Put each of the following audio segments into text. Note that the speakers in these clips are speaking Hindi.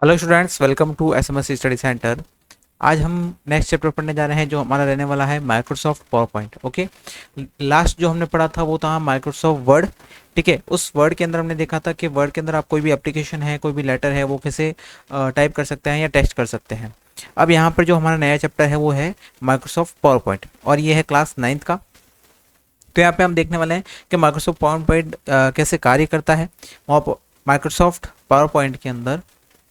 Hello students, welcome to SMS study centre. आज हम नेक्स्ट चैप्टर पढ़ने जा रहे हैं जो हमारा रहने वाला है Microsoft power point. Okay, last जो हमने पढ़ा था वो था माइक्रोसॉफ्ट वर्ड। ठीक है, उस वर्ड के अंदर हमने देखा था कि वर्ड के अंदर आप कोई भी एप्लीकेशन है, कोई भी लेटर है, वो कैसे टाइप कर सकते हैं या टेक्स्ट कर सकते हैं। अब यहाँ पर जो हमारा नया चैप्टर है वो है माइक्रोसॉफ्ट पावर पॉइंट और ये है क्लास 9th का। तो यहाँ पे हम देखने वाले हैं कि माइक्रोसॉफ्ट पावर पॉइंट कैसे कार्य करता है, वहाँ माइक्रोसॉफ्ट पावर पॉइंट के अंदर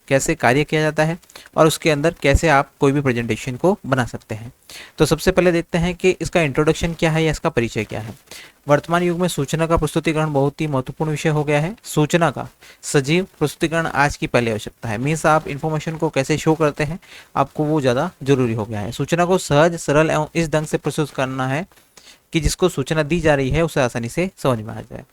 कैसे कार्य किया जाता है और उसके अंदर कैसे आप कोई भी प्रेजेंटेशन को बना सकते हैं। तो सबसे पहले देखते हैं कि इसका इंट्रोडक्शन क्या है या इसका परिचय क्या है। वर्तमान युग में सूचना का प्रस्तुतिकरण बहुत ही महत्वपूर्ण विषय हो गया है। सूचना का सजीव प्रस्तुतिकरण आज की पहली आवश्यकता है। मीन्स आप इन्फॉर्मेशन को कैसे शो करते हैं, आपको वो ज़्यादा जरूरी हो गया है। सूचना को सहज, सरल एवं इस ढंग से प्रस्तुत करना है कि जिसको सूचना दी जा रही है उसे आसानी से समझ में आ जाए।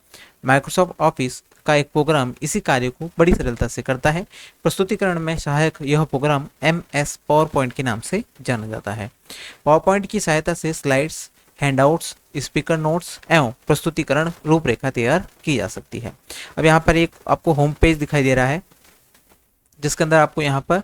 माइक्रोसॉफ्ट ऑफिस का एक प्रोग्राम इसी कार्य को बड़ी सरलता से करता है। प्रस्तुतिकरण में सहायक यह प्रोग्राम MS पावर पॉइंट के नाम से जाना जाता है। पावर पॉइंट की सहायता से स्लाइड्स, हैंडआउट्स, स्पीकर नोट्स एवं प्रस्तुतिकरण रूपरेखा तैयार की जा सकती है। अब यहाँ पर एक आपको होम पेज दिखाई दे रहा है जिसके अंदर आपको यहाँ पर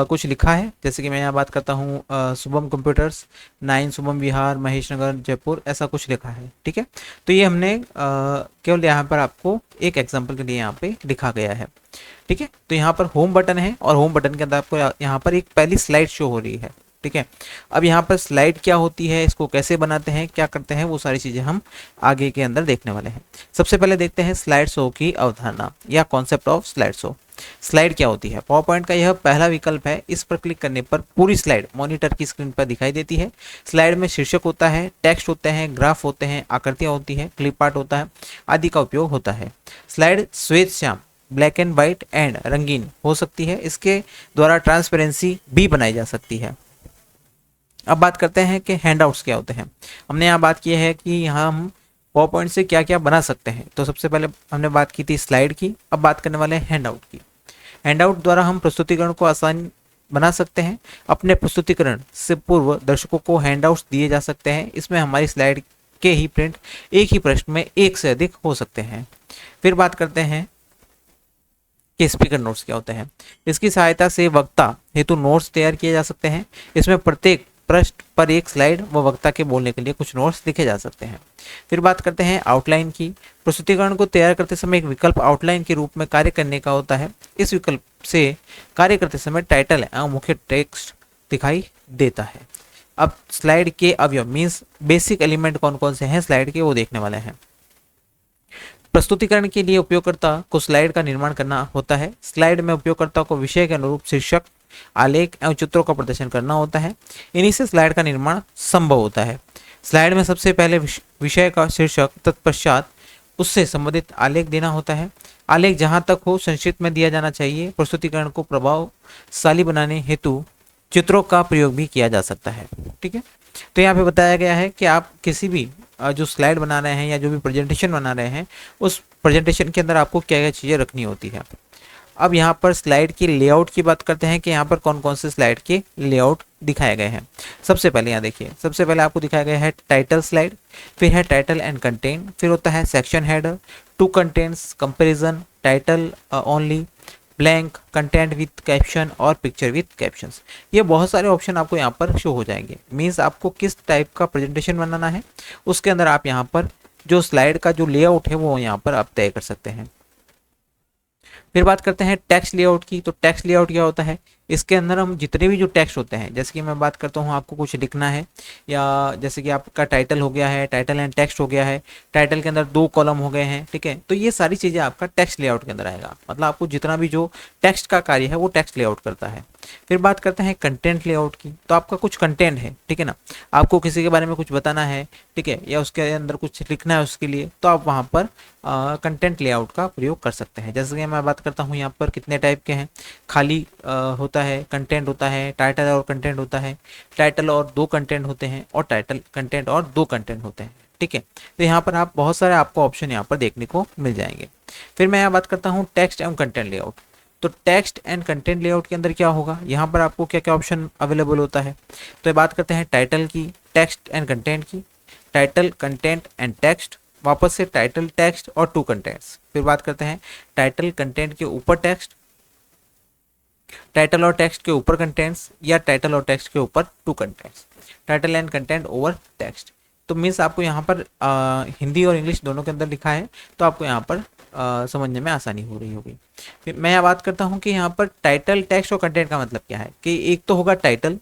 कुछ लिखा है। जैसे कि मैं यहाँ बात करता हूँ शुभम कंप्यूटर्स 9 शुभम विहार महेश नगर जयपुर, ऐसा कुछ लिखा है। ठीक है, तो ये हमने केवल यहाँ पर आपको एक एग्जांपल के लिए यहाँ पे लिखा गया है। ठीक है, तो यहाँ पर होम बटन है और होम बटन के अंदर आपको यहाँ पर एक पहली स्लाइड शो हो रही है। ठीक है, अब यहाँ पर स्लाइड क्या होती है, इसको कैसे बनाते हैं, क्या करते हैं, वो सारी चीज़ें हम आगे के अंदर देखने वाले हैं। सबसे पहले देखते हैं स्लाइड शो की अवधारणा या concept of slide show. Slide क्या होती है? पावर पॉइंट का यह पहला विकल्प है। इस पर क्लिक करने पर पूरी स्लाइड मॉनिटर की स्क्रीन पर दिखाई देती है। स्लाइड में शीर्षक होता है, टेक्स्ट होते हैं, ग्राफ होते हैं, आकृतियां होती हैं, क्लिप आर्ट होता है आदि का उपयोग होता है। स्लाइड श्वेत Shyam, black and white and रंगीन हो सकती है। इसके द्वारा ट्रांसपेरेंसी भी बनाई जा सकती है। अब बात करते हैं कि हैंडआउट्स क्या होते हैं। हमने यहाँ बात की है कि यहाँ हम पावर पॉइंट से क्या क्या बना सकते हैं। तो सबसे पहले हमने बात की थी स्लाइड की, अब बात करने वाले हैं हैंडआउट की। हैंडआउट द्वारा हम प्रस्तुतिकरण को आसान बना सकते हैं। अपने प्रस्तुतिकरण से पूर्व दर्शकों को हैंडआउट्स दिए जा सकते हैं। इसमें हमारी स्लाइड के ही प्रिंट एक ही प्रश्न में एक से अधिक हो सकते हैं। फिर बात करते हैं कि स्पीकर नोट्स क्या होते हैं। इसकी सहायता से वक्ता हेतु नोट्स तैयार किए जा सकते हैं। इसमें प्रत्येक पृष्ठ पर एक स्लाइड व वक्ता के बोलने के लिए कुछ नोट्स लिखे जा सकते हैं। फिर बात करते हैं आउटलाइन की। प्रस्तुतिकरण को तैयार करते समय एक विकल्प आउटलाइन के रूप में कार्य करने का होता है। इस विकल्प से कार्य करते समय टाइटल एवं मुख्य टेक्स्ट दिखाई देता है। अब स्लाइड के अवयव मीन्स बेसिक एलिमेंट कौन कौन से हैं स्लाइड के, वो देखने वाले हैं। प्रस्तुतिकरण के लिए उपयोगकर्ता को स्लाइड का निर्माण करना होता है। स्लाइड में उपयोगकर्ता को विषय के अनुरूप शीर्षक, आलेख एवं चित्रों का प्रदर्शन करना होता है। इन्हीं से स्लाइड का निर्माण संभव होता है। स्लाइड में सबसे पहले विषय का शीर्षक, तत्पश्चात उससे संबंधित आलेख देना होता है। आलेख जहां तक हो संक्षिप्त में दिया जाना चाहिए। प्रस्तुतिकरण को प्रभावशाली बनाने हेतु चित्रों का प्रयोग भी किया जा सकता है। ठीक है, तो यहाँ पे बताया गया है कि आप किसी भी जो स्लाइड बना रहे हैं या जो भी प्रेजेंटेशन बना रहे हैं उस प्रेजेंटेशन के अंदर आपको क्या क्या चीज़ें रखनी होती है। अब यहाँ पर स्लाइड की लेआउट की बात करते हैं कि यहाँ पर कौन कौन से स्लाइड के लेआउट दिखाए गए हैं। सबसे पहले यहाँ देखिए, सबसे पहले आपको दिखाया गया है टाइटल स्लाइड, फिर है टाइटल एंड कंटेंट, फिर होता है section header, two contents, comparison, title only, blank, content with caption और पिक्चर विथ कैप्शंस। ये बहुत सारे ऑप्शन आपको यहाँ पर शो हो जाएंगे। मीन्स आपको किस टाइप का प्रेजेंटेशन बनाना है उसके अंदर आप यहाँ पर जो स्लाइड का जो लेआउट है वो यहाँ पर आप तय कर सकते हैं। फिर बात करते हैं टेक्स्ट लेआउट की। तो टेक्स्ट लेआउट क्या होता है? इसके अंदर हम जितने भी जो टेक्स्ट होते हैं, जैसे कि मैं बात करता हूँ आपको कुछ लिखना है, या जैसे कि आपका टाइटल हो गया है, टाइटल एंड टेक्स्ट हो गया है, टाइटल के अंदर 2 कॉलम हो गए हैं। ठीक है, तो ये सारी चीज़ें आपका टेक्स्ट लेआउट के अंदर आएगा। मतलब आपको जितना भी जो टेक्स्ट का कार्य है वो टेक्स्ट लेआउट करता है। फिर बात करते हैं कंटेंट लेआउट की। तो आपका कुछ कंटेंट है, ठीक है ना, आपको किसी के बारे में कुछ बताना है, ठीक है, या उसके अंदर कुछ लिखना है उसके लिए, तो आप वहाँ पर कंटेंट लेआउट का प्रयोग कर सकते हैं। जैसे कि मैं बात करता हूँ यहाँ पर कितने टाइप के हैं, खाली होता है, कंटेंट होता है, टाइटल और कंटेंट होता है, टाइटल और 2 कंटेंट होते हैं, और टाइटल कंटेंट और 2 कंटेंट होते हैं। ठीक है, तो यहाँ पर आप बहुत सारे आपको ऑप्शन यहाँ पर देखने को मिल जाएंगे। फिर मैं यहाँ बात करता हूँ टेक्स्ट एवं कंटेंट लेआउट। तो टेक्स्ट एंड कंटेंट लेआउट के अंदर क्या होगा, यहाँ पर आपको क्या क्या ऑप्शन अवेलेबल होता है। तो ये बात करते हैं टाइटल की, टेक्स्ट एंड कंटेंट की, टाइटल, कंटेंट एंड टेक्स्ट, वापस से टाइटल, टेक्स्ट और 2 कंटेंट्स। फिर बात करते हैं टाइटल कंटेंट के ऊपर टेक्स्ट, टाइटल और टेक्स्ट के ऊपर कंटेंट्स या टाइटल और टेक्स्ट के ऊपर two contents, title and content over text. तो मीन्स आपको यहाँ पर हिंदी और इंग्लिश दोनों के अंदर लिखा है, तो आपको यहाँ पर समझने में आसानी हो रही होगी। फिर मैं यहाँ बात करता हूँ कि यहाँ पर टाइटल टेक्स्ट और कंटेंट का मतलब क्या है, कि एक तो होगा टाइटल,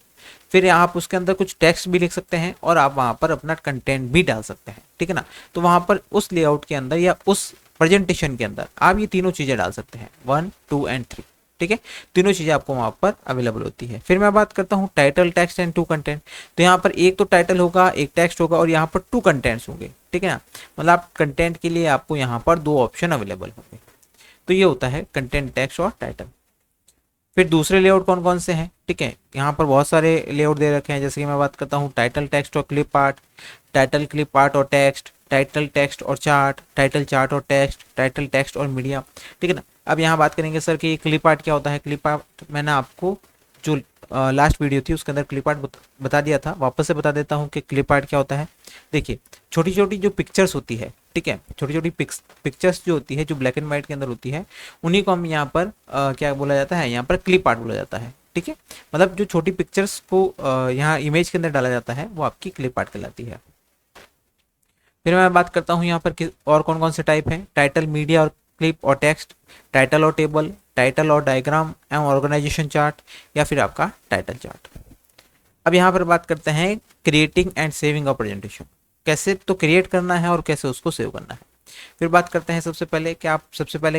फिर आप उसके अंदर कुछ टेक्स्ट भी लिख सकते हैं और आप वहाँ पर अपना कंटेंट भी डाल सकते हैं, ठीक है ना। तो वहाँ पर उस लेआउट के अंदर या उस प्रेजेंटेशन के अंदर आप ये तीनों चीज़ें डाल सकते हैं, 1, 2 एंड 3, ठीक है। तीनों चीज़ें आपको वहाँ पर अवेलेबल होती है। फिर मैं बात करता हूँ title text and two content. तो यहाँ पर एक तो टाइटल होगा, एक टेक्स्ट होगा और यहाँ पर टू कंटेंट्स होंगे, ठीक है ना। मतलब कंटेंट के लिए आपको यहाँ पर दो ऑप्शन अवेलेबल होंगे। तो ये होता है कंटेंट, टेक्स्ट और टाइटल। फिर दूसरे लेआउट कौन कौन से हैं, ठीक है। यहाँ पर बहुत सारे लेआउट दे रखे हैं, जैसे कि मैं बात करता हूँ टाइटल टेक्स्ट और clip art, title clip art और टेक्स्ट, टाइटल टेक्स्ट और चार्ट, टाइटल चार्ट और टेक्स्ट, टाइटल टेक्स्ट और मीडिया, ठीक है ना। अब यहाँ बात करेंगे सर कि क्लिप आर्ट क्या होता है। क्लिप आर्ट मैंने आपको जो लास्ट वीडियो थी उसके अंदर क्लिप आर्ट बता दिया था, वापस से बता देता हूँ कि क्लिप आर्ट क्या होता है। देखिए छोटी छोटी जो पिक्चर्स होती है, ठीक है, छोटी छोटी पिक्चर्स जो होती है, जो ब्लैक एंड व्हाइट के अंदर होती है, उन्हीं को हम यहाँ पर क्या बोला जाता है, यहाँ पर क्लिप आर्ट बोला जाता है, ठीक है। मतलब जो छोटी पिक्चर्स को यहाँ इमेज के अंदर डाला जाता है वो आपकी क्लिप आर्ट कहलाती है। फिर मैं बात करता हूँ यहाँ पर और कौन कौन से टाइप हैं, टाइटल, मीडिया और क्लिप और टेक्स्ट, टाइटल और टेबल, टाइटल और डायग्राम एवं ऑर्गेनाइजेशन चार्ट, या फिर आपका टाइटल चार्ट। अब यहाँ पर बात करते हैं creating and saving a presentation, कैसे तो क्रिएट करना है और कैसे उसको सेव करना है। फिर बात करते हैं सबसे पहले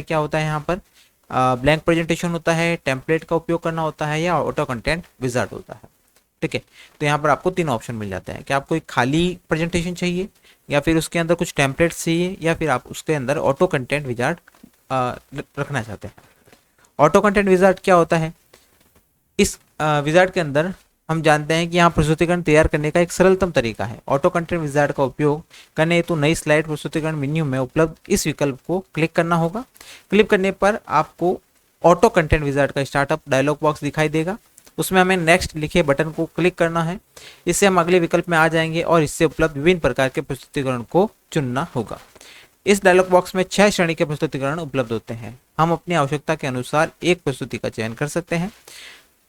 क्या होता है यहाँ पर, ब्लैंक प्रेजेंटेशन होता है, टेम्पलेट का उपयोग करना होता है, या ऑटो कंटेंट विजार्ड होता है, ठीक है। तो यहाँ पर आपको तीन ऑप्शन मिल जाते हैं कि आपको एक खाली प्रेजेंटेशन चाहिए, या फिर उसके अंदर कुछ टेम्पलेट्स चाहिए, या फिर आप उसके अंदर ऑटो कंटेंट विजार्ड रखना चाहते हैं। ऑटो कंटेंट विजार्ड क्या होता है, इस विजार्ड के अंदर हम जानते हैं कि यहाँ प्रस्तुतिकरण तैयार करने का एक सरलतम तरीका है। ऑटो कंटेंट विजार्ड का उपयोग करने हेतु नई स्लाइड प्रस्तुतिकरण मेन्यू में उपलब्ध इस विकल्प को क्लिक करना होगा। क्लिक करने पर आपको ऑटो कंटेंट विजार्ड का स्टार्टअप डायलॉग बॉक्स दिखाई देगा, उसमें हमें नेक्स्ट लिखे बटन को क्लिक करना है। इससे हम अगले विकल्प में आ जाएंगे और इससे उपलब्ध विभिन्न प्रकार के प्रस्तुतिकरण को चुनना होगा। इस डायलॉग बॉक्स में 6 श्रेणी के प्रस्तुतिकरण उपलब्ध होते हैं। हम अपनी आवश्यकता के अनुसार एक प्रस्तुति का चयन कर सकते हैं।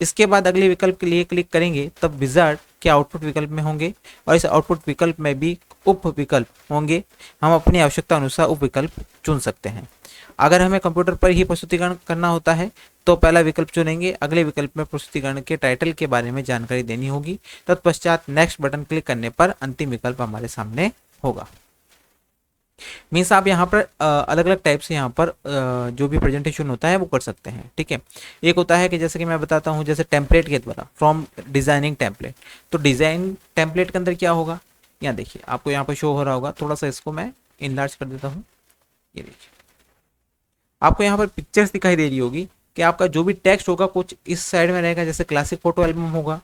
इसके बाद अगले विकल्प के लिए क्लिक करेंगे तब विजार्ड के आउटपुट विकल्प में होंगे और इस आउटपुट विकल्प में भी उप विकल्प होंगे। हम अपनी आवश्यकता अनुसार उप विकल्प चुन सकते हैं। अगर हमें कंप्यूटर पर ही प्रस्तुतिकरण करना होता है तो पहला विकल्प चुनेंगे, अगले विकल्प में प्रस्तुतिकरण के टाइटल के बारे में जानकारी देनी होगी, तत्पश्चात नेक्स्ट बटन क्लिक करने पर अंतिम विकल्प हमारे सामने होगा। मीन्स आप यहाँ पर अलग अलग टाइप से यहाँ पर जो भी प्रेजेंटेशन होता है वो कर सकते हैं, ठीक है। एक होता है कि जैसे कि मैं बताता हूँ, जैसे टेम्पलेट के द्वारा, फ्रॉम डिजाइनिंग टेम्पलेट। तो डिजाइन टेम्पलेट के अंदर क्या होगा, यहाँ देखिए आपको यहाँ पर शो हो रहा होगा, थोड़ा सा इसको मैं इनलार्ज कर देता हूँ। ये देखिए आपको यहाँ पर पिक्चर्स दिखाई दे रही होगी कि आपका जो भी टेक्स्ट होगा कुछ इस साइड में रहेगा, जैसे क्लासिक फोटो एल्बम होगा,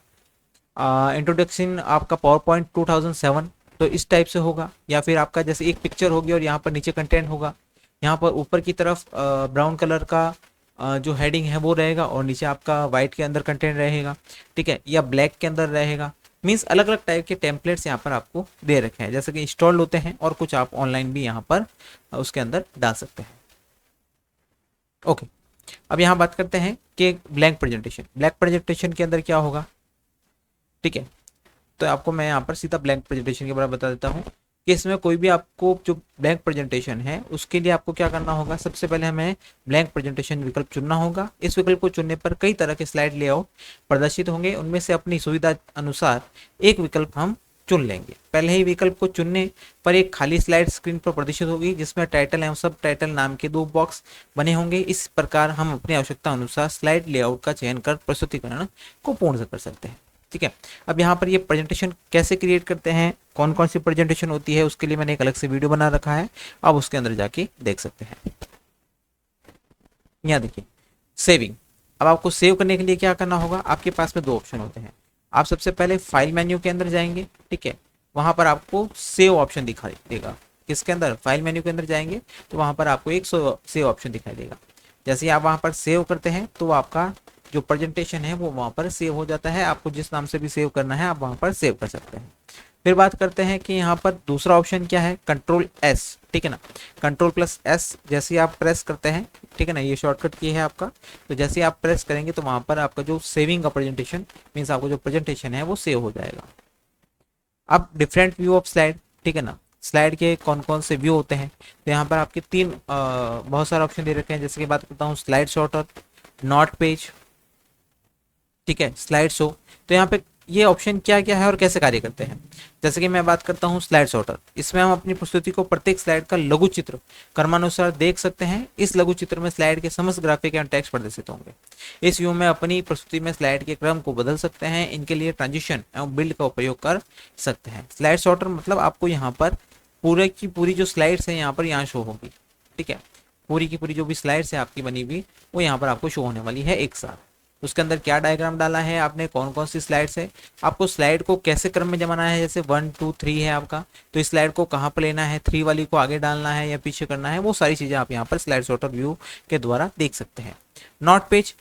इंट्रोडक्शन आपका पावर पॉइंट 2007, तो इस टाइप से होगा। या फिर आपका जैसे एक पिक्चर होगी और यहाँ पर नीचे कंटेंट होगा, यहाँ पर ऊपर की तरफ ब्राउन कलर का जो हेडिंग है वो रहेगा और नीचे आपका वाइट के अंदर कंटेंट रहेगा, ठीक है, या ब्लैक के अंदर रहेगा। मीन्स अलग अलग टाइप के टेम्पलेट्स यहाँ पर आपको दे रखे हैं, जैसे कि इंस्टॉल्ड होते हैं और कुछ आप ऑनलाइन भी यहाँ पर उसके अंदर डाल सकते हैं। ओके, अब यहाँ बात करते हैं कि ब्लैंक प्रेजेंटेशन के अंदर क्या होगा, ठीक है। तो आपको मैं यहाँ पर सीधा ब्लैंक प्रेजेंटेशन के बारे में बता देता हूँ कि इसमें कोई भी आपको जो ब्लैंक प्रेजेंटेशन है उसके लिए आपको क्या करना होगा। सबसे पहले हमें ब्लैंक प्रेजेंटेशन विकल्प चुनना होगा। इस विकल्प को चुनने पर कई तरह के स्लाइड लेआउट प्रदर्शित होंगे, उनमें से अपनी सुविधा अनुसार एक विकल्प हम चुन लेंगे। पहले ही विकल्प को चुनने पर एक खाली स्लाइड स्क्रीन पर प्रदर्शित होगी जिसमें टाइटल एवं सब टाइटल नाम के 2 बॉक्स बने होंगे। इस प्रकार हम अपनी आवश्यकता अनुसार स्लाइड लेआउट का चयन कर प्रस्तुतिकरण को पूर्ण कर सकते हैं, ठीक है। अब यहाँ पर ये प्रेजेंटेशन कैसे क्रिएट करते हैं, कौन कौन सी प्रेजेंटेशन होती है, उसके लिए मैंने एक अलग से वीडियो बना रखा है, आप उसके अंदर जाके देख सकते हैं। यहाँ देखिए सेविंग। अब आपको सेव करने के लिए क्या करना होगा, आपके पास में 2 ऑप्शन होते हैं। आप सबसे पहले फाइल मेन्यू के अंदर जाएंगे, ठीक है, वहां पर आपको सेव ऑप्शन दिखाई देगा। किसके अंदर, फाइल मेन्यू के अंदर जाएंगे तो वहां पर आपको एक सेव ऑप्शन दिखाई देगा। जैसे ही आप वहां पर सेव करते हैं तो आपका जो प्रेजेंटेशन है वो वहां पर सेव हो जाता है। आपको जिस नाम से भी सेव करना है आप वहां पर सेव कर सकते हैं। फिर बात करते हैं कि यहाँ पर दूसरा ऑप्शन क्या है, कंट्रोल एस, ठीक है ना। कंट्रोल प्लस एस जैसे ही आप प्रेस करते हैं, ठीक है ना, ये शॉर्टकट की है आपका, तो जैसे ही आप प्रेस करेंगे तो वहाँ पर आपका जो सेविंग का प्रेजेंटेशन मीन्स आपका जो प्रेजेंटेशन है वो सेव हो जाएगा। अब डिफरेंट व्यू ऑफ स्लाइड, ठीक है ना, स्लाइड के कौन कौन से व्यू होते हैं, तो यहाँ पर आपके तीन बहुत सारे ऑप्शन दे रखे हैं। जैसे कि बात करता हूँ स्लाइड शॉर्टर, नोट पेज, ठीक है, स्लाइड शो। तो यहाँ पे ये ऑप्शन क्या क्या है और कैसे कार्य करते हैं। जैसे कि मैं बात करता हूँ स्लाइड शॉर्टर, इसमें हम अपनी प्रस्तुति को प्रत्येक स्लाइड का लघु चित्र क्रमानुसार देख सकते हैं। इस लघु चित्र में स्लाइड के समस्त ग्राफिक एवं टेक्स्ट प्रदर्शित होंगे। इस व्यू में अपनी प्रस्तुति में स्लाइड के क्रम को बदल सकते हैं। इनके लिए ट्रांजिशन एवं बिल्ड का उपयोग कर सकते हैं। स्लाइड शॉर्टर मतलब आपको यहाँ पर पूरे की पूरी जो स्लाइड्स है यहाँ पर यहाँ शो होगी, ठीक है, पूरी की पूरी जो भी स्लाइड्स है आपकी बनी हुई वो यहाँ पर आपको शो होने वाली है एक साथ। उसके अंदर क्या डायग्राम डाला है आपने, कौन कौन सी स्लाइड्स है, आपको स्लाइड को कैसे क्रम में जमाना है, जैसे 1 2 3 है आपका, तो इस स्लाइड को कहाँ पर लेना है, 3 वाली को आगे डालना है या पीछे करना है, वो सारी चीज़ें आप यहाँ पर स्लाइड शॉर्टर व्यू के द्वारा देख सकते हैं। नोट पेज,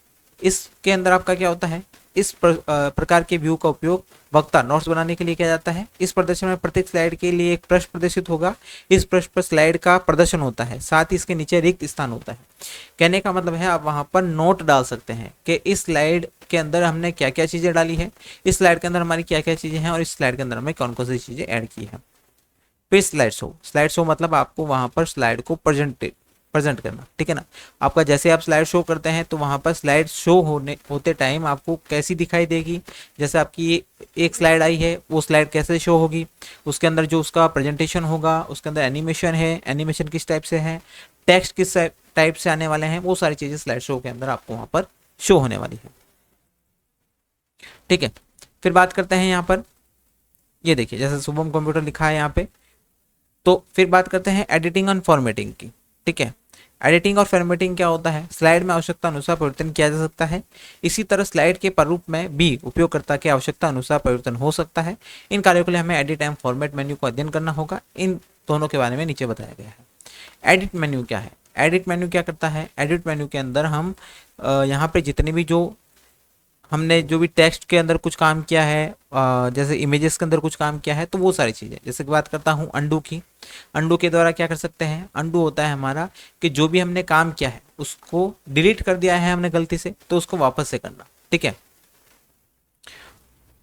इसके अंदर आपका क्या होता है, इस प्रकार के व्यू का उपयोग वक्ता नोट्स बनाने के लिए किया जाता है। इस प्रदर्शन में प्रत्येक स्लाइड के लिए एक पृष्ठ प्रदर्शित होगा। इस पृष्ठ पर स्लाइड का प्रदर्शन होता है, साथ ही इसके नीचे रिक्त स्थान होता है। कहने का मतलब है आप वहां पर नोट डाल सकते हैं कि इस स्लाइड के अंदर हमने क्या क्या चीजें डाली है, इस स्लाइड के अंदर हमारी क्या क्या चीजें हैं और इस स्लाइड के अंदर हमें कौन कौन सी चीजें ऐड की है। फिर स्लाइड शो, स्लाइड शो मतलब आपको वहां पर स्लाइड को प्रेजेंट करना, ठीक है ना। आपका जैसे आप स्लाइड शो करते हैं तो वहां पर स्लाइड शो होते टाइम आपको कैसी दिखाई देगी, जैसे आपकी एक स्लाइड आई है वो स्लाइड कैसे शो होगी, उसके अंदर जो उसका प्रेजेंटेशन होगा, उसके अंदर एनिमेशन है, एनिमेशन किस टाइप से है, टेक्स्ट किस टाइप से आने वाले हैं, वो सारी चीजें स्लाइड शो के अंदर आपको वहां पर शो होने वाली है, ठीक है। फिर बात करते हैं यहाँ पर, ये देखिए जैसे शुभम कंप्यूटर लिखा है यहाँ पे। तो फिर बात करते हैं एडिटिंग और फॉर्मेटिंग की, ठीक है। एडिटिंग और फॉर्मेटिंग क्या होता है, स्लाइड में आवश्यकता अनुसार परिवर्तन किया जा सकता है। इसी तरह स्लाइड के प्रारूप में भी उपयोगकर्ता की आवश्यकता अनुसार परिवर्तन हो सकता है। इन कार्यों के लिए हमें एडिट एंड फॉर्मेट मेन्यू का अध्ययन करना होगा। इन दोनों के बारे में नीचे बताया गया है। एडिट मेन्यू क्या है, एडिट मेन्यू क्या करता है, एडिट मेन्यू के अंदर हम यहाँ पे जितने भी जो हमने जो भी टेक्स्ट के अंदर कुछ काम किया है, जैसे इमेजेस के अंदर कुछ काम किया है, तो वो सारी चीज़ें, जैसे कि बात करता हूँ अंडू की, अंडू के द्वारा क्या कर सकते हैं, अंडू होता है हमारा कि जो भी हमने काम किया है उसको डिलीट कर दिया है हमने गलती से, तो उसको वापस से करना, ठीक है।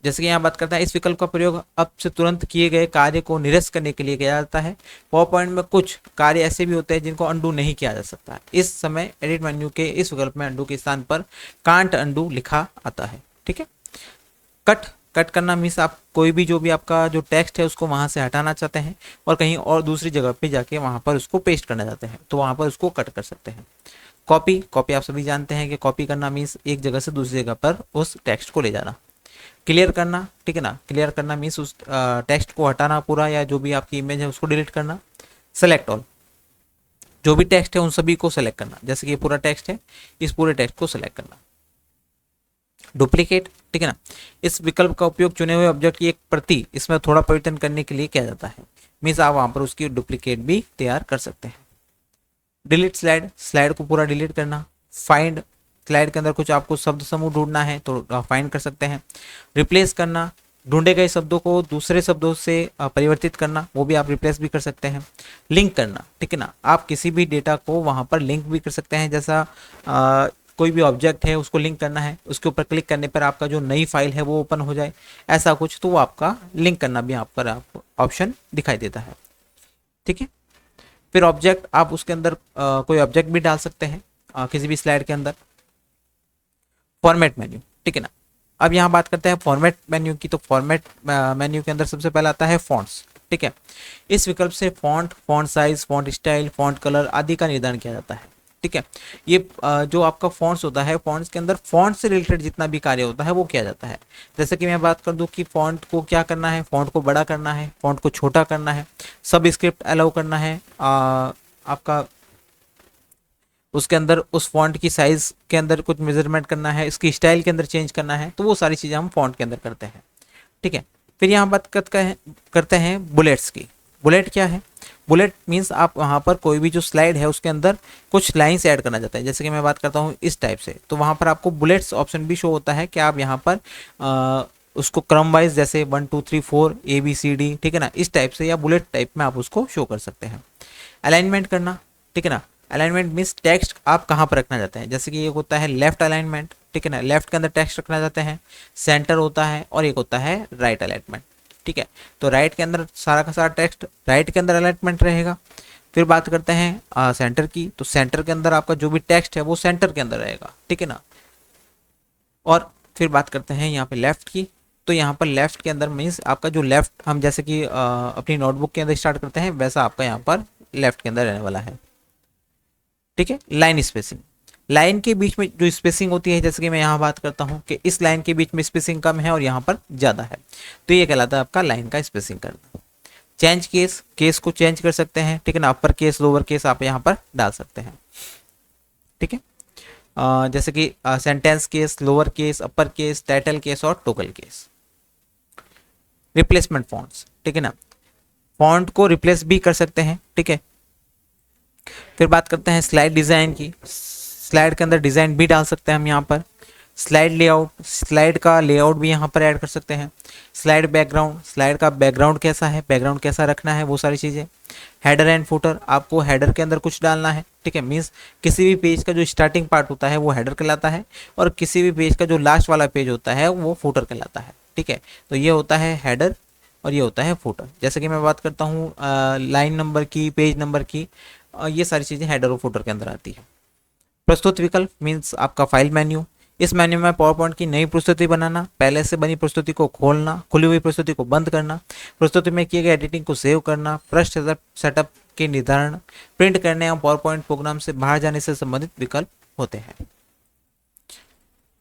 जैसे कि यहाँ बात करता है इस विकल्प का प्रयोग अब से तुरंत किए गए कार्य को निरस्त करने के लिए किया जाता है। पावर पॉइंट में कुछ कार्य ऐसे भी होते हैं जिनको अंडू नहीं किया जा सकता है। इस समय एडिट मेन्यू के इस विकल्प में अंडू के स्थान पर कांट अंडू लिखा आता है, ठीक है। कट करना मीन्स आप कोई भी जो भी आपका जो टेक्स्ट है उसको वहां से हटाना चाहते हैं और कहीं और दूसरी जगह पे जाके वहां पर उसको पेस्ट करना चाहते हैं, तो वहां पर उसको कट कर सकते हैं। कॉपी आप सभी जानते हैं कि कॉपी करना मीन्स एक जगह से दूसरी जगह पर उस टेक्स्ट को ले जाना। क्लियर करना, ठीक है ना, क्लियर करना मीन्स उस टेक्स्ट को हटाना पूरा, या जो भी आपकी इमेज है उसको डिलीट करना। सेलेक्ट ऑल, जो भी टेक्स्ट है उन सभी को सेलेक्ट करना, जैसे कि ये पूरा टेक्स्ट है, इस पूरे टेक्स्ट को सेलेक्ट करना। डुप्लीकेट, ठीक है ना, इस विकल्प का उपयोग चुने हुए ऑब्जेक्ट की एक प्रति इसमें थोड़ा परिवर्तन करने के लिए किया जाता है। मीन्स आप वहां पर उसकी डुप्लीकेट भी तैयार कर सकते हैं। डिलीट स्लाइड, स्लाइड को पूरा डिलीट करना। फाइंड, स्लाइड के अंदर कुछ आपको शब्द समूह ढूंढना है तो फाइंड कर सकते हैं। रिप्लेस करना, ढूंढे गए शब्दों को दूसरे शब्दों से परिवर्तित करना, वो भी आप रिप्लेस भी कर सकते हैं। लिंक करना, ठीक है ना, आप किसी भी डेटा को वहां पर लिंक भी कर सकते हैं, जैसा कोई भी ऑब्जेक्ट है उसको लिंक करना है, उसके ऊपर क्लिक करने पर आपका जो नई फाइल है वो ओपन हो जाए, ऐसा कुछ, तो वो आपका लिंक करना भी आप पर आपको ऑप्शन दिखाई देता है, ठीक है। फिर ऑब्जेक्ट, आप उसके अंदर कोई ऑब्जेक्ट भी डाल सकते हैं किसी भी स्लाइड के अंदर। फॉर्मेट मेन्यू, ठीक है ना, अब यहाँ बात करते हैं फॉर्मेट मेन्यू की। तो फॉर्मेट मेन्यू के अंदर सबसे पहला आता है फॉन्ट्स, ठीक है। इस विकल्प से font size, font style, font colour आदि का निर्धारण किया जाता है, ठीक है। ये जो आपका फॉन्ट्स होता है, फॉन्ट्स के अंदर फॉन्ट से रिलेटेड जितना भी कार्य होता है वो किया जाता है। जैसे कि मैं बात कर दूं कि फॉन्ट को क्या करना है, फॉन्ट को बड़ा करना है, फॉन्ट को छोटा करना है, सब स्क्रिप्ट अलाउ करना है, आपका उसके अंदर उस फॉन्ट की साइज के अंदर कुछ मेजरमेंट करना है, इसकी स्टाइल के अंदर चेंज करना है, तो वो सारी चीज़ें हम फॉन्ट के अंदर करते हैं, ठीक है। फिर यहाँ बात करते हैं बुलेट्स की। बुलेट क्या है, बुलेट मीन्स आप वहाँ पर कोई भी जो स्लाइड है उसके अंदर कुछ लाइंस ऐड करना चाहते हैं। जैसे कि मैं बात करता हूँ इस टाइप से, तो वहाँ पर आपको बुलेट्स ऑप्शन भी शो होता है कि आप यहाँ पर उसको क्रम वाइज जैसे 1 2 3 4 ABCD, ठीक है ना, इस टाइप से या बुलेट टाइप में आप उसको शो कर सकते हैं। अलाइनमेंट करना, ठीक है ना, अलाइनमेंट मीन्स टेक्स्ट आप कहाँ पर रखना चाहते हैं, जैसे कि एक होता है लेफ्ट अलाइनमेंट, ठीक है ना, लेफ्ट के अंदर टेक्स्ट रखना चाहते हैं, सेंटर होता है, और एक होता है राइट अलाइनमेंट, ठीक है। तो राइट के अंदर सारा का सारा टेक्स्ट राइट के अंदर अलाइनमेंट रहेगा। फिर बात करते हैं सेंटर की, तो सेंटर के अंदर आपका जो भी टेक्स्ट है वो सेंटर के अंदर रहेगा, ठीक है ना। और फिर बात करते हैं यहाँ पे लेफ्ट की, तो यहाँ पर लेफ्ट के अंदर मीन्स आपका जो लेफ्ट हम जैसे कि अपनी नोटबुक के अंदर स्टार्ट करते हैं वैसा आपका यहाँ पर लेफ्ट के अंदर रहने वाला है, ठीक है। लाइन स्पेसिंग, लाइन के बीच में जो स्पेसिंग होती है, जैसे कि मैं यहाँ बात करता हूँ कि इस लाइन के बीच में स्पेसिंग कम है और यहाँ पर ज़्यादा है, तो ये कहलाता है आपका लाइन का स्पेसिंग करना। चेंज केस, केस को चेंज कर सकते हैं, ठीक है ना, अपर केस लोअर केस आप यहाँ पर डाल सकते हैं, ठीक है। जैसे कि sentence case, lower case, upper case, title case और टोटल केस। रिप्लेसमेंट फॉन्ट्स, ठीक है ना, फॉन्ट को रिप्लेस भी कर सकते हैं, ठीक है। फिर बात करते हैं स्लाइड डिज़ाइन की, स्लाइड के अंदर डिज़ाइन भी डाल सकते हैं हम यहाँ पर। स्लाइड लेआउट, स्लाइड का लेआउट भी यहाँ पर ऐड कर सकते हैं। स्लाइड बैकग्राउंड, स्लाइड का बैकग्राउंड कैसा है, बैकग्राउंड कैसा रखना है, वो सारी चीज़ें। हेडर एंड फुटर, आपको हेडर के अंदर कुछ डालना है, ठीक है, मीन्स किसी भी पेज का जो स्टार्टिंग पार्ट होता है वो हेडर कहलाता है, और किसी भी पेज का जो लास्ट वाला पेज होता है वो फुटर कहलाता है, ठीक है। तो ये होता है हेडर और ये होता है फुटर। जैसे कि मैं बात करता हूँ लाइन नंबर की, पेज नंबर की, ये सारी चीज़ें हेडर और फुटर के अंदर आती है। प्रस्तुत विकल्प मीन्स आपका फाइल मेन्यू, इस मेन्यू में पावर पॉइंट की नई प्रस्तुति बनाना, पहले से बनी प्रस्तुति को खोलना, खुली हुई प्रस्तुति को बंद करना, प्रस्तुति में किए गए एडिटिंग को सेव करना, पृष्ठ सेटअप के निर्धारण, प्रिंट करने एवं पावर पॉइंट प्रोग्राम से बाहर जाने से संबंधित विकल्प होते हैं।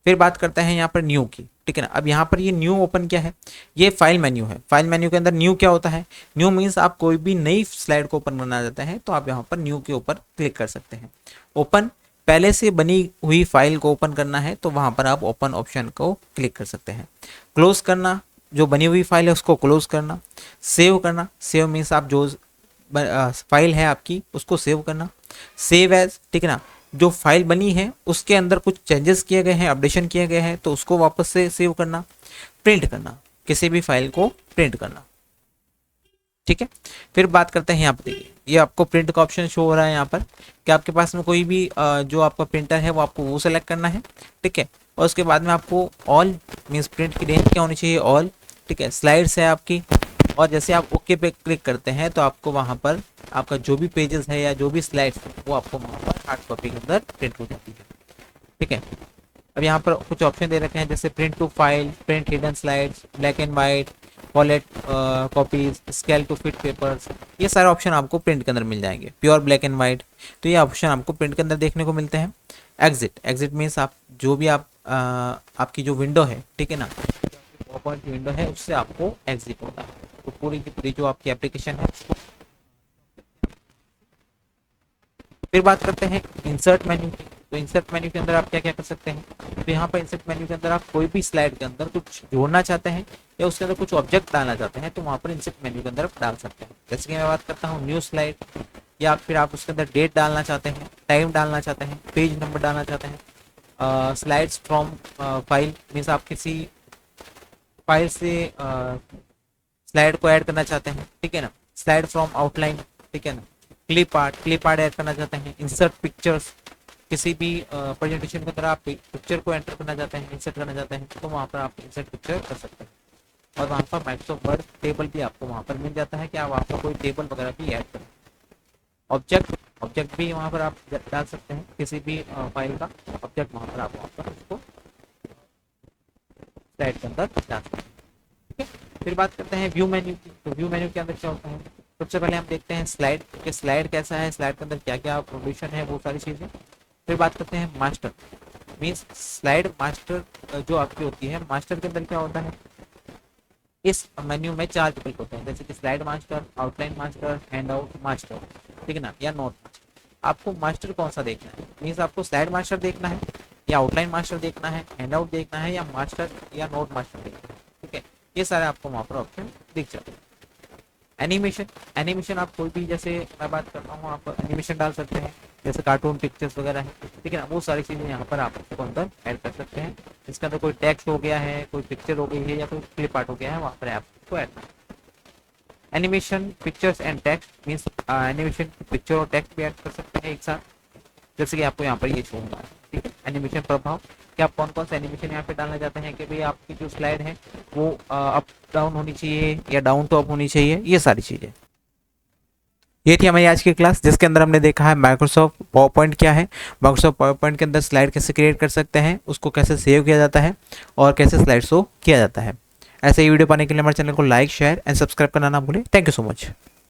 फिर बात करते हैं यहाँ पर न्यू की, ठीक है ना। अब यहाँ पर ये न्यू ओपन क्या है, ये फाइल मेन्यू है। फाइल मेन्यू के अंदर न्यू क्या होता है, न्यू मीन्स आप कोई भी नई स्लाइड को ओपन करना चाहते हैं तो आप यहाँ पर न्यू के ऊपर क्लिक कर सकते हैं। ओपन, पहले से बनी हुई फाइल को ओपन करना है तो वहाँ पर आप ओपन ऑप्शन को क्लिक कर सकते हैं। क्लोज करना, जो बनी हुई फाइल है उसको क्लोज करना। सेव करना, सेव मीन्स आप जो फाइल है आपकी उसको सेव करना। सेव एज, ठीक है ना, जो फाइल बनी है उसके अंदर कुछ चेंजेस किए गए हैं, अपडेशन किए गए हैं तो उसको वापस से सेव करना। प्रिंट करना, किसी भी फाइल को प्रिंट करना, ठीक है। फिर बात करते हैं यहाँ पर, देखिए ये आपको प्रिंट का ऑप्शन शो हो रहा है यहाँ पर कि आपके पास में कोई भी जो आपका प्रिंटर है वो आपको वो सेलेक्ट करना है, ठीक है। और उसके बाद में आपको ऑल मीन्स प्रिंट की रेंज क्या होनी चाहिए, ऑल, ठीक है। स्लाइड्स है आपकी, और जैसे आप ओके पे क्लिक करते हैं तो आपको वहाँ पर आपका जो भी पेजेस है या जो भी स्लाइड्स है वो आपको वहाँ पर हार्ड कॉपी के अंदर प्रिंट हो जाती है, ठीक है। अब यहाँ पर कुछ ऑप्शन दे रखे हैं जैसे print to file, print hidden slides, black and white, wallet copies, scale to fit papers, ये सारे ऑप्शन आपको प्रिंट के अंदर मिल जाएंगे। प्योर ब्लैक एंड वाइट, तो ये ऑप्शन आपको प्रिंट के अंदर देखने को मिलते हैं। एग्जिट, एग्जिट मीन्स आप जो भी आप आपकी जो विंडो है, ठीक है ना, पावर पॉइंट की विंडो है उससे आपको एग्जिट होता है, तो पूरी की पूरी जो आपकी एप्लीकेशन है उसको। फिर बात करते हैं इंसर्ट मेन्यू की, तो इंसर्ट मेन्यू के अंदर आप क्या क्या कर सकते हैं, तो यहाँ पर इंसर्ट मेन्यू के अंदर आप कोई भी स्लाइड के अंदर कुछ जोड़ना चाहते हैं या उसके अंदर कुछ ऑब्जेक्ट डालना चाहते हैं तो वहाँ पर इंसर्ट मेन्यू के अंदर आप डाल सकते हैं। जैसे कि मैं बात करता हूँ न्यू स्लाइड, या फिर आप उसके अंदर डेट डालना चाहते हैं, टाइम डालना चाहते हैं, पेज नंबर डालना चाहते हैं। स्लाइड्स फ्रॉम फाइल मीन्स आप किसी फाइल से स्लाइड को ऐड करना चाहते हैं, ठीक है ना। स्लाइड फ्रॉम आउटलाइन, ठीक है ना। Clip art, clip art add करना चाहते हैं। इंसर्ट पिक्चर्स, किसी भी प्रेजेंटेशन के अंदर आप पिक्चर को एंटर करना चाहते हैं, इंसर्ट करना चाहते हैं तो वहाँ पर आप इंसर्ट पिक्चर कर सकते हैं। और वहाँ पर माइक्रोसॉफ्ट वर्ड टेबल भी आपको वहाँ पर मिल जाता है कि आप वहाँ पर कोई टेबल वगैरह भी ऐड करें। ऑब्जेक्ट, ऑब्जेक्ट भी वहाँ पर आप डाल सकते हैं, किसी भी फाइल का ऑब्जेक्ट वहाँ पर आप वहाँ पर उसको स्लाइड के अंदर डाल सकते हैं, ठीक है। फिर बात करते हैं व्यू मेन्यू की, तो व्यू मेन्यू के अंदर क्या होता है, सबसे पहले हम देखते हैं स्लाइड कि स्लाइड कैसा है, स्लाइड के अंदर क्या क्या प्रोविजन है, वो सारी चीज़ें। फिर बात करते हैं मास्टर, मीन्स स्लाइड मास्टर जो आपकी होती है, मास्टर के अंदर क्या होता है, इस मेन्यू में 4 विकल्प होते हैं जैसे कि slide master, outline master, hand out master, ठीक है ना, या नोट मास्टर। आपको मास्टर कौन सा देखना है, मीन्स आपको स्लाइड मास्टर देखना है या आउटलाइन मास्टर देखना है, हैंड आउट देखना है या मास्टर या नोट मास्टर देखना है, ठीक है। ये सारे आपको वहाँ पर ऑप्शन दिख जाते हैं। एनिमेशन, एनिमेशन आप कोई भी, जैसे मैं बात करता हूँ, आप एनिमेशन डाल सकते हैं, जैसे कार्टून पिक्चर्स वगैरह है, ठीक है ना, वो सारी चीज़ें यहाँ पर आप उसको अंदर ऐड कर सकते हैं। इसके अंदर कोई टेक्स्ट हो गया है, कोई पिक्चर हो गई है या कोई क्लिप आर्ट हो गया है, वहाँ पर आप उसको ऐड कर सकते हैं। Animation pictures and text means animation picture और टेक्स्ट भी ऐड कर सकते हैं एक साथ, जैसे कि आपको यहाँ पर ये शो होगा, ठीक है। एनिमेशन प्रभाव कि आप कौन कौन सा एनिमेशन यहाँ पे डालना चाहते हैं, कि भाई आपकी जो स्लाइड है वो अप डाउन होनी चाहिए या डाउन टू अप होनी चाहिए, ये सारी चीज़ें। ये थी हमारी आज की क्लास, जिसके अंदर हमने देखा है माइक्रोसॉफ्ट पावर पॉइंट क्या है, माइक्रोसॉफ्ट पावर पॉइंट के अंदर स्लाइड कैसे क्रिएट कर सकते हैं, उसको कैसे सेव किया जाता है और कैसे स्लाइड शो किया जाता है। ऐसे ही वीडियो पाने के लिए हमारे चैनल को लाइक शेयर एंड सब्सक्राइब करना ना भूलें। Thank you so much.